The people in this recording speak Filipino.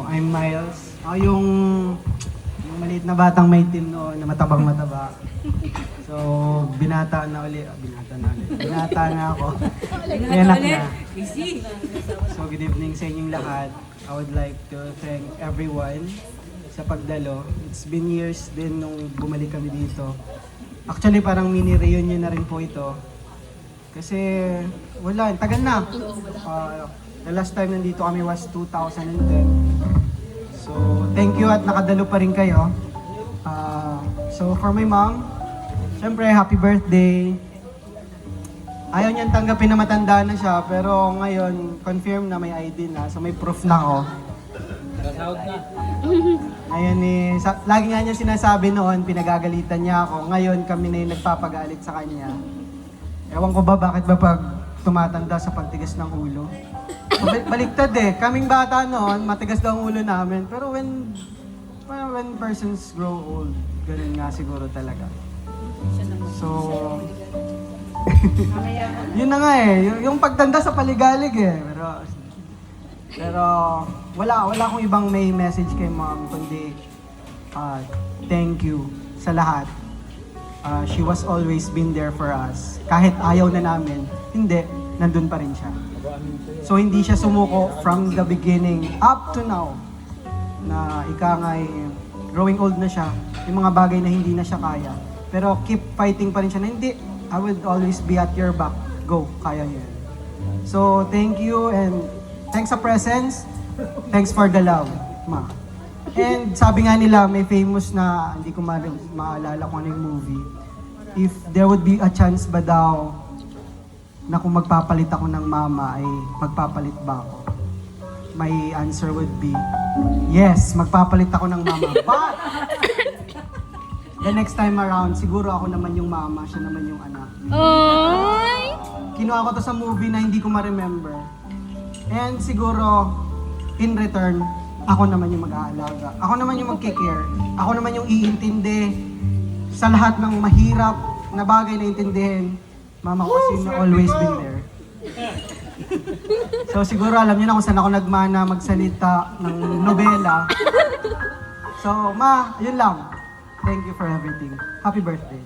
I'm Miles. Yung maliit na batang may team noon na matabang-mataba. So, binata na ulit. Binata na ako. May anak na. So, good evening sa inyong lahat. I would like to thank everyone sa pagdalo. It's been years din nung bumalik kami dito. Actually, parang mini reunion na rin po ito. Kasi, wala, tagal na. The last time nandito kami was 2010. So, thank you at nakadalo pa rin kayo. So, for my mom, syempre, happy birthday. Ayaw niyang tanggapin na matanda na siya, pero ngayon, confirm na may ID na, so may proof na ako. Sasahod na. Ayun lagi nga niya sinasabi noon, pinagagalitan niya ako. Ngayon, kami na yung nagpapagalit sa kanya. Ewan ko ba bakit ba pag tumatanda sa pagtigas ng ulo? Baliktad eh. Kaming bata noon, matigas daw ang ulo namin. Pero when persons grow old, ganun nga siguro talaga. So, yun na nga eh. Yung pagtanda sa paligalig eh. Pero wala akong ibang may message kay mom, kundi thank you sa lahat. She was always been there for us. Kahit ayaw na namin, hindi, nandun pa rin siya. So hindi siya sumuko from the beginning up to now na ika nga'y growing old na siya, yung mga bagay na hindi na siya kaya. Pero keep fighting pa rin siya na hindi, I will always be at your back. Go, kaya niya. So thank you and thanks sa presence, thanks for the love, ma. And sabi nga nila, may famous na, hindi ko maalala kung ano yung movie. If there would be a chance ba daw na kung magpapalit ako ng mama, ay magpapalit ba ako? My answer would be, yes, magpapalit ako ng mama. But, the next time around, siguro ako naman yung mama, siya naman yung anak. Oy! Kinuha ko to sa movie na hindi ko ma-remember. And siguro, in return, ako naman yung mag-aalaga. Ako naman yung mag-care. Ako naman yung iintindi sa lahat ng mahirap na bagay na intindihin. Mama ko kasi na always been there. So siguro alam niyo na kung saan ako nagmana magsalita ng nobela. So ma, yun lang. Thank you for everything. Happy birthday.